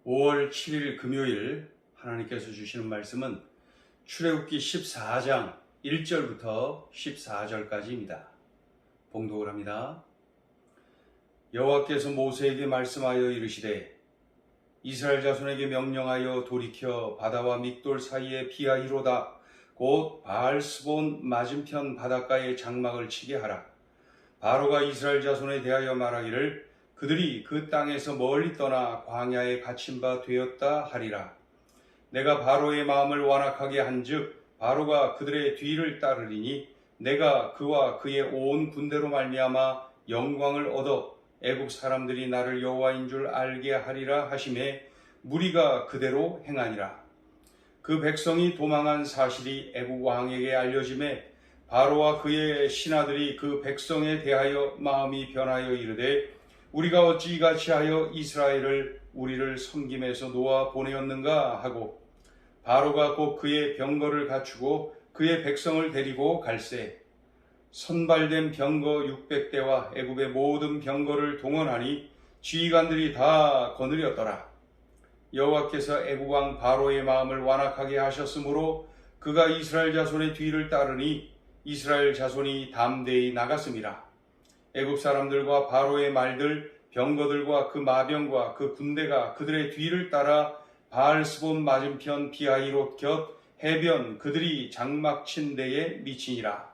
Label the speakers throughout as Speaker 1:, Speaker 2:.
Speaker 1: 5월 7일 금요일 하나님께서 주시는 말씀은 출애굽기 14장 1절부터 14절까지입니다. 봉독을 합니다. 여호와께서 모세에게 말씀하여 이르시되 이스라엘 자손에게 명령하여 돌이켜 바다와 믹돌 사이에 비하히로다 곧 바알스본 맞은편 바닷가에 장막을 치게 하라. 바로가 이스라엘 자손에 대하여 말하기를 그들이 그 땅에서 멀리 떠나 광야에 갇힌 바 되었다 하리라. 내가 바로의 마음을 완악하게 한즉 바로가 그들의 뒤를 따르리니 내가 그와 그의 온 군대로 말미암아 영광을 얻어 애국 사람들이 나를 여호와인 줄 알게 하리라 하시매 무리가 그대로 행하니라. 그 백성이 도망한 사실이 애국 왕에게 알려지매 바로와 그의 신하들이 그 백성에 대하여 마음이 변하여 이르되 우리가 어찌 이같이 하여 이스라엘을 우리를 섬김에서 놓아 보내었는가 하고 바로가 곧 그의 병거를 갖추고 그의 백성을 데리고 갈새 선발된 병거 600대와 애굽의 모든 병거를 동원하니 지휘관들이 다 거느렸더라. 여호와께서 애굽 왕 바로의 마음을 완악하게 하셨으므로 그가 이스라엘 자손의 뒤를 따르니 이스라엘 자손이 담대히 나갔음이라. 애굽 사람들과 바로의 말들, 병거들과 그 마병과 그 군대가 그들의 뒤를 따라 바알스본 맞은편 비하히롯 곁 해변 그들이 장막 친 데에 미치니라.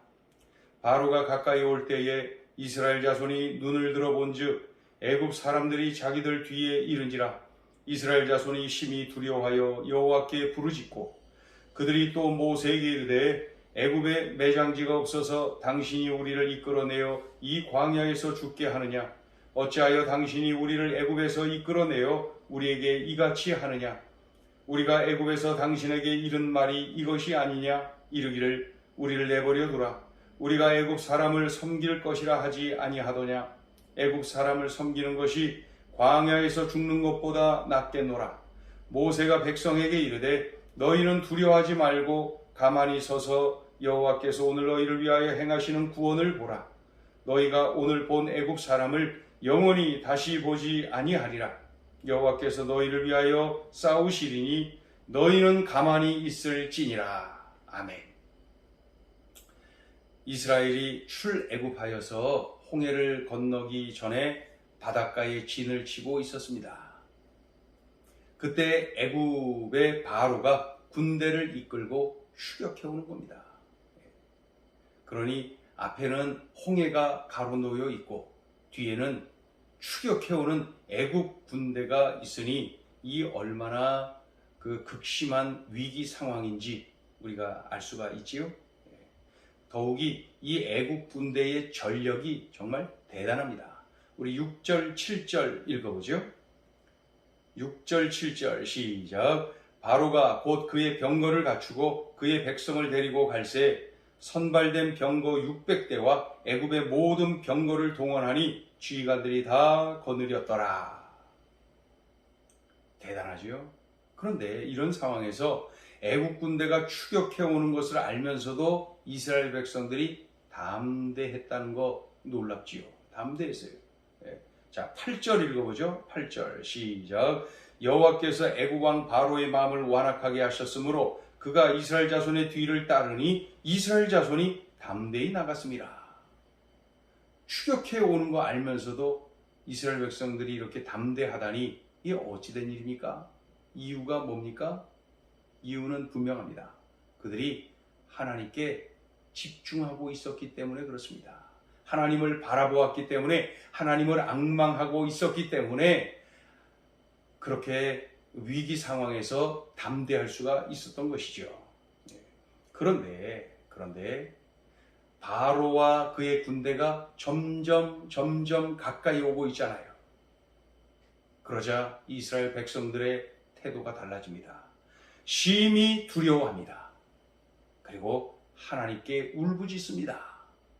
Speaker 1: 바로가 가까이 올 때에 이스라엘 자손이 눈을 들어본즉 애굽 사람들이 자기들 뒤에 이른지라. 이스라엘 자손이 심히 두려워하여 여호와께 부르짖고 그들이 또 모세에게 이르되 애굽에 매장지가 없어서 당신이 우리를 이끌어내어 이 광야에서 죽게 하느냐? 어찌하여 당신이 우리를 애굽에서 이끌어내어 우리에게 이같이 하느냐? 우리가 애굽에서 당신에게 이른 말이 이것이 아니냐? 이르기를 우리를 내버려 두라. 우리가 애굽 사람을 섬길 것이라 하지 아니하더냐? 애굽 사람을 섬기는 것이 광야에서 죽는 것보다 낫겠노라. 모세가 백성에게 이르되 너희는 두려워하지 말고 가만히 서서 여호와께서 오늘 너희를 위하여 행하시는 구원을 보라. 너희가 오늘 본 애굽 사람을 영원히 다시 보지 아니하리라. 여호와께서 너희를 위하여 싸우시리니 너희는 가만히 있을지니라. 아멘. 이스라엘이 출애굽하여서 홍해를 건너기 전에 바닷가에 진을 치고 있었습니다. 그때 애굽의 바로가 군대를 이끌고 추격해오는 겁니다. 그러니 앞에는 홍해가 가로놓여 있고 뒤에는 추격해오는 애굽 군대가 있으니 이 얼마나 그 극심한 위기 상황인지 우리가 알 수가 있지요. 더욱이 이 애굽 군대의 전력이 정말 대단합니다. 우리 6절 7절 읽어보죠. 6절 7절 시작. 바로가 곧 그의 병거를 갖추고 그의 백성을 데리고 갈새 선발된 병거 600대와 애굽의 모든 병거를 동원하니 지휘관들이 다 거느렸더라. 대단하지요? 그런데 이런 상황에서 애굽 군대가 추격해 오는 것을 알면서도 이스라엘 백성들이 담대했다는 거 놀랍지요. 담대했어요. 자, 8절 읽어보죠. 8절 시작. 여호와께서 애굽 왕 바로의 마음을 완악하게 하셨으므로 그가 이스라엘 자손의 뒤를 따르니 이스라엘 자손이 담대히 나갔습니다. 추격해 오는 거 알면서도 이스라엘 백성들이 이렇게 담대하다니 이게 어찌 된 일입니까? 이유가 뭡니까? 이유는 분명합니다. 그들이 하나님께 집중하고 있었기 때문에 그렇습니다. 하나님을 바라보았기 때문에, 하나님을 앙망하고 있었기 때문에 그렇게 위기 상황에서 담대할 수가 있었던 것이죠. 그런데 바로와 그의 군대가 점점 가까이 오고 있잖아요. 그러자 이스라엘 백성들의 태도가 달라집니다. 심히 두려워합니다. 그리고 하나님께 울부짖습니다.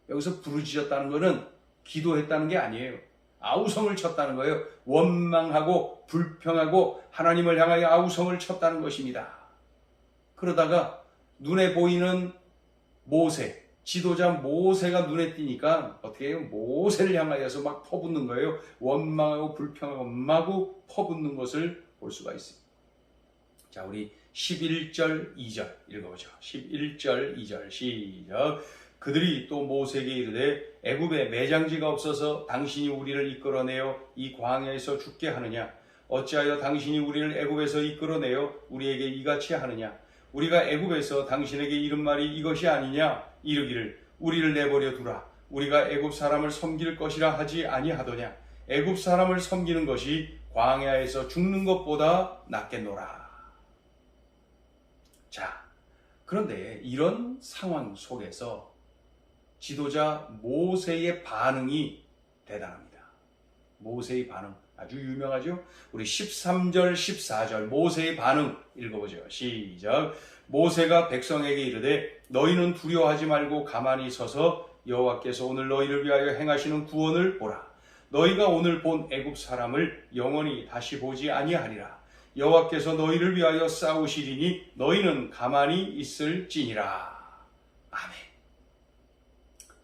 Speaker 1: 여기서 부르짖었다는 것은 기도했다는 게 아니에요. 아우성을 쳤다는 거예요. 원망하고 불평하고 하나님을 향하여 아우성을 쳤다는 것입니다. 그러다가 눈에 보이는 모세, 지도자 모세가 눈에 띄니까 어떻게 해요? 모세를 향하여서 막 퍼붓는 거예요. 원망하고 불평하고 마구 퍼붓는 것을 볼 수가 있습니다. 자, 우리 11절 2절 읽어보죠. 11절 2절 시작. 그들이 또 모세에게 이르되 애굽에 매장지가 없어서 당신이 우리를 이끌어내어 이 광야에서 죽게 하느냐? 어찌하여 당신이 우리를 애굽에서 이끌어내어 우리에게 이같이 하느냐? 우리가 애굽에서 당신에게 이른 말이 이것이 아니냐? 이르기를 우리를 내버려 두라. 우리가 애굽 사람을 섬길 것이라 하지 아니하더냐? 애굽 사람을 섬기는 것이 광야에서 죽는 것보다 낫겠노라. 자, 그런데 이런 상황 속에서 지도자 모세의 반응이 대단합니다. 모세의 반응 아주 유명하죠? 우리 13절 14절 모세의 반응 읽어보죠. 시작. 모세가 백성에게 이르되 너희는 두려워하지 말고 가만히 서서 여호와께서 오늘 너희를 위하여 행하시는 구원을 보라. 너희가 오늘 본 애굽 사람을 영원히 다시 보지 아니하리라. 여호와께서 너희를 위하여 싸우시리니 너희는 가만히 있을지니라. 아멘.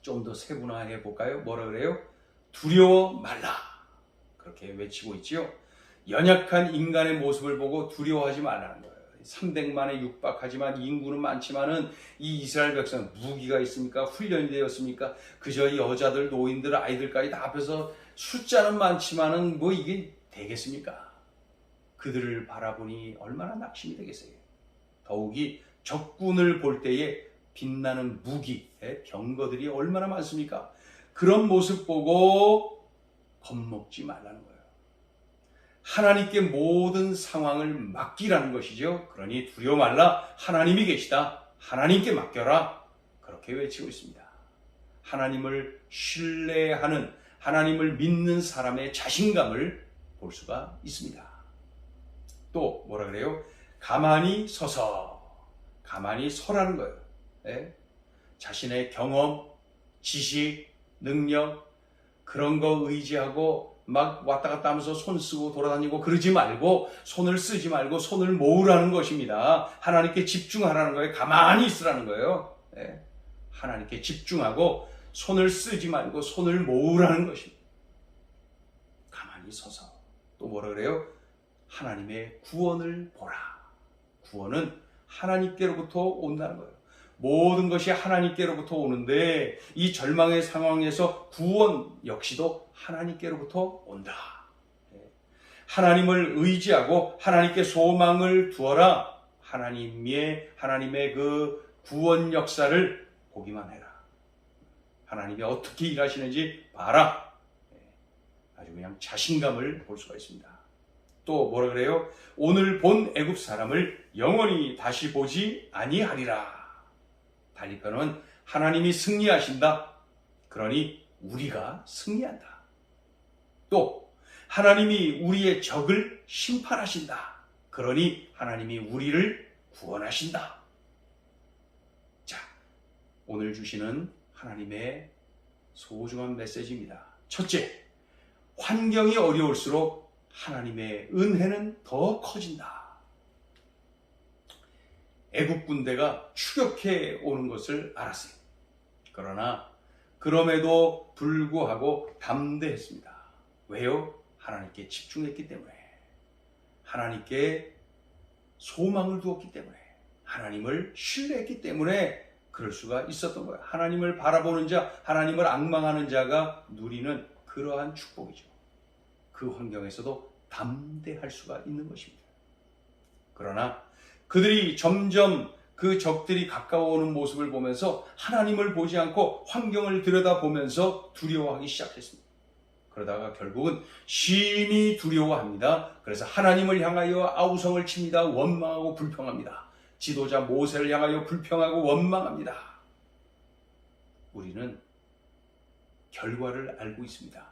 Speaker 1: 좀 더 세분화해 볼까요? 뭐라 그래요? 두려워 말라. 그렇게 외치고 있지요. 연약한 인간의 모습을 보고 두려워하지 말라는 거예요. 300만에 육박하지만 인구는 많지만은 이 이스라엘 백성 무기가 있습니까? 훈련이 되었습니까? 그저 여자들, 노인들, 아이들까지 다 앞에서 숫자는 많지만은 뭐 이게 되겠습니까? 그들을 바라보니 얼마나 낙심이 되겠어요. 더욱이 적군을 볼 때에 빛나는 무기의 병거들이 얼마나 많습니까? 그런 모습 보고 겁먹지 말라는 거예요. 하나님께 모든 상황을 맡기라는 것이죠. 그러니 두려워 말라. 하나님이 계시다. 하나님께 맡겨라. 그렇게 외치고 있습니다. 하나님을 신뢰하는, 하나님을 믿는 사람의 자신감을 볼 수가 있습니다. 또 뭐라 그래요? 가만히 서서, 가만히 서라는 거예요. 네? 자신의 경험, 지식, 능력 그런 거 의지하고 막 왔다 갔다 하면서 손 쓰고 돌아다니고 그러지 말고 손을 쓰지 말고 손을 모으라는 것입니다. 하나님께 집중하라는 거예요. 가만히 있으라는 거예요. 네? 하나님께 집중하고 손을 쓰지 말고 손을 모으라는 것입니다. 가만히 서서 또 뭐라 그래요? 하나님의 구원을 보라. 구원은 하나님께로부터 온다는 거예요. 모든 것이 하나님께로부터 오는데 이 절망의 상황에서 구원 역시도 하나님께로부터 온다. 하나님을 의지하고 하나님께 소망을 두어라. 하나님의 그 구원 역사를 보기만 해라. 하나님이 어떻게 일하시는지 봐라. 아주 그냥 자신감을 볼 수가 있습니다. 또 뭐라 그래요? 오늘 본 애굽 사람을 영원히 다시 보지 아니하리라. 달리편은 하나님이 승리하신다. 그러니 우리가 승리한다. 또 하나님이 우리의 적을 심판하신다. 그러니 하나님이 우리를 구원하신다. 자, 오늘 주시는 하나님의 소중한 메시지입니다. 첫째, 환경이 어려울수록 하나님의 은혜는 더 커진다. 애국 군대가 추격해 오는 것을 알았어요. 그러나 그럼에도 불구하고 담대했습니다. 왜요? 하나님께 집중했기 때문에, 하나님께 소망을 두었기 때문에, 하나님을 신뢰했기 때문에 그럴 수가 있었던 거예요. 하나님을 바라보는 자, 하나님을 앙망하는 자가 누리는 그러한 축복이죠. 그 환경에서도 담대할 수가 있는 것입니다. 그러나 그들이 점점 그 적들이 가까워오는 모습을 보면서 하나님을 보지 않고 환경을 들여다보면서 두려워하기 시작했습니다. 그러다가 결국은 심히 두려워합니다. 그래서 하나님을 향하여 아우성을 칩니다. 원망하고 불평합니다. 지도자 모세를 향하여 불평하고 원망합니다. 우리는 결과를 알고 있습니다.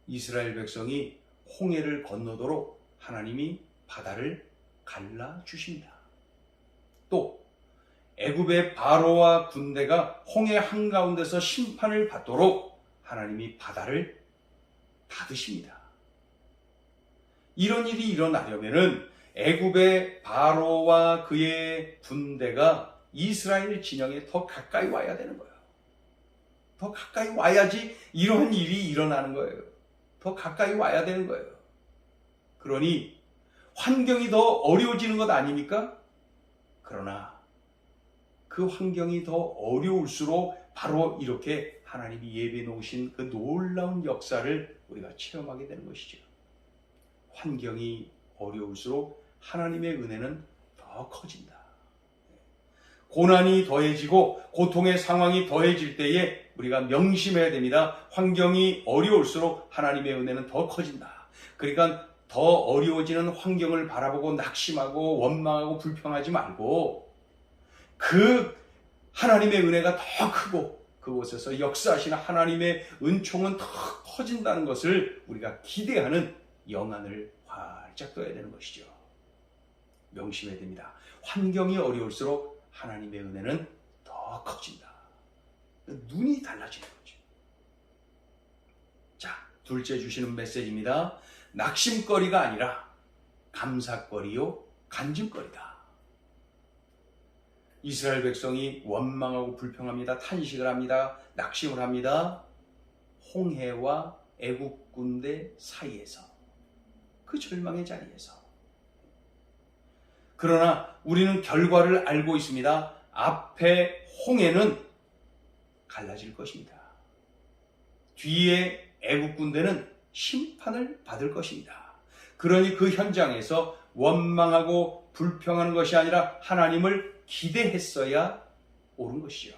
Speaker 1: 이스라엘 백성이 홍해를 건너도록 하나님이 바다를 갈라주십니다. 또 애굽의 바로와 군대가 홍해 한가운데서 심판을 받도록 하나님이 바다를 닫으십니다. 이런 일이 일어나려면은 애굽의 바로와 그의 군대가 이스라엘 진영에 더 가까이 와야 되는 거예요. 더 가까이 와야지 이런 일이 일어나는 거예요. 더 가까이 와야 되는 거예요. 그러니 환경이 더 어려워지는 것 아닙니까? 그러나 그 환경이 더 어려울수록 바로 이렇게 하나님이 예비해 놓으신 그 놀라운 역사를 우리가 체험하게 되는 것이죠. 환경이 어려울수록 하나님의 은혜는 더 커진다. 고난이 더해지고 고통의 상황이 더해질 때에 우리가 명심해야 됩니다. 환경이 어려울수록 하나님의 은혜는 더 커진다. 그러니까 더 어려워지는 환경을 바라보고 낙심하고 원망하고 불평하지 말고 그 하나님의 은혜가 더 크고 그곳에서 역사하시는 하나님의 은총은 더 커진다는 것을 우리가 기대하는 영안을 활짝 둬야 되는 것이죠. 명심해야 됩니다. 환경이 어려울수록 하나님의 은혜는 더 커진다. 눈이 달라지는 거죠. 자, 둘째 주시는 메시지입니다. 낙심거리가 아니라 감사거리요 간증거리다. 이스라엘 백성이 원망하고 불평합니다. 탄식을 합니다. 낙심을 합니다. 홍해와 애국 군대 사이에서, 그 절망의 자리에서. 그러나 우리는 결과를 알고 있습니다. 앞에 홍해는 갈라질 것입니다. 뒤에 애국 군대는 심판을 받을 것입니다. 그러니 그 현장에서 원망하고 불평하는 것이 아니라 하나님을 기대했어야 옳은 것이죠.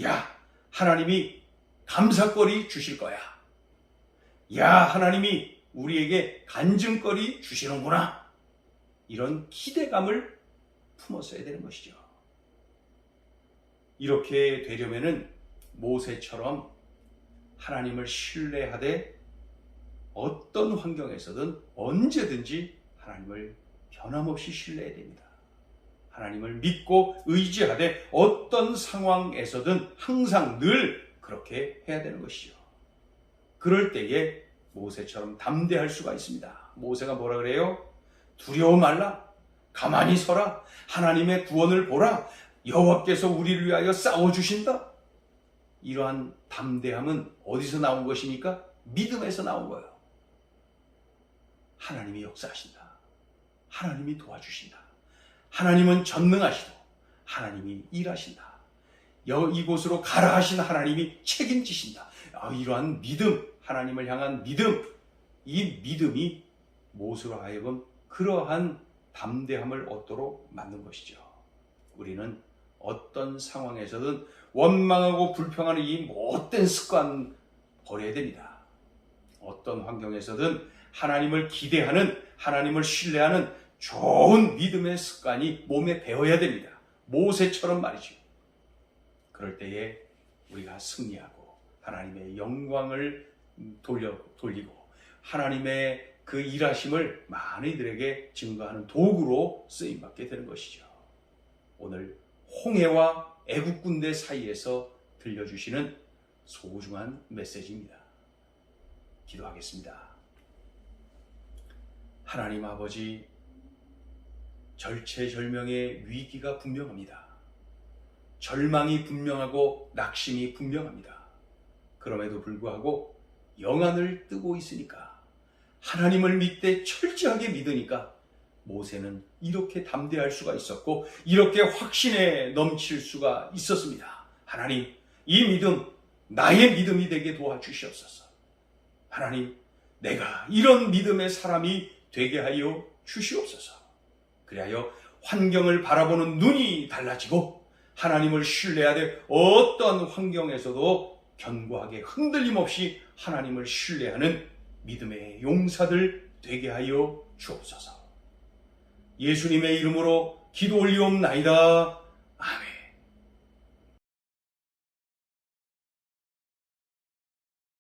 Speaker 1: 야, 하나님이 감사거리 주실 거야. 야, 하나님이 우리에게 간증거리 주시는구나. 이런 기대감을 품었어야 되는 것이죠. 이렇게 되려면은 모세처럼 하나님을 신뢰하되 어떤 환경에서든 언제든지 하나님을 변함없이 신뢰해야 됩니다. 하나님을 믿고 의지하되 어떤 상황에서든 항상 늘 그렇게 해야 되는 것이죠. 그럴 때에 모세처럼 담대할 수가 있습니다. 모세가 뭐라 그래요? 두려워 말라. 가만히 서라. 하나님의 구원을 보라. 여호와께서 우리를 위하여 싸워주신다. 이러한 담대함은 어디서 나온 것입니까? 믿음에서 나온 거예요. 하나님이 역사하신다. 하나님이 도와주신다. 하나님은 전능하시고 하나님이 일하신다. 이곳으로 가라 하신 하나님이 책임지신다. 이러한 믿음, 하나님을 향한 믿음, 이 믿음이 모세로 하여금 그러한 담대함을 얻도록 만든 것이죠. 우리는 어떤 상황에서든 원망하고 불평하는 이 못된 습관 버려야 됩니다. 어떤 환경에서든 하나님을 기대하는, 하나님을 신뢰하는 좋은 믿음의 습관이 몸에 배어야 됩니다. 모세처럼 말이죠. 그럴 때에 우리가 승리하고 하나님의 영광을 돌리고 하나님의 그 일하심을 많은 이들에게 증거하는 도구로 쓰임받게 되는 것이죠. 오늘 홍해와 애국 군대 사이에서 들려주시는 소중한 메시지입니다. 기도하겠습니다. 하나님 아버지, 절체절명의 위기가 분명합니다. 절망이 분명하고 낙심이 분명합니다. 그럼에도 불구하고 영안을 뜨고 있으니까, 하나님을 믿되 철저하게 믿으니까 모세는 이렇게 담대할 수가 있었고 이렇게 확신에 넘칠 수가 있었습니다. 하나님, 이 믿음 나의 믿음이 되게 도와주시옵소서. 하나님, 내가 이런 믿음의 사람이 되게 하여 주시옵소서. 그리하여 환경을 바라보는 눈이 달라지고 하나님을 신뢰하되 어떤 환경에서도 견고하게 흔들림 없이 하나님을 신뢰하는 믿음의 용사들 되게 하여 주옵소서. 예수님의 이름으로 기도 올리옵나이다.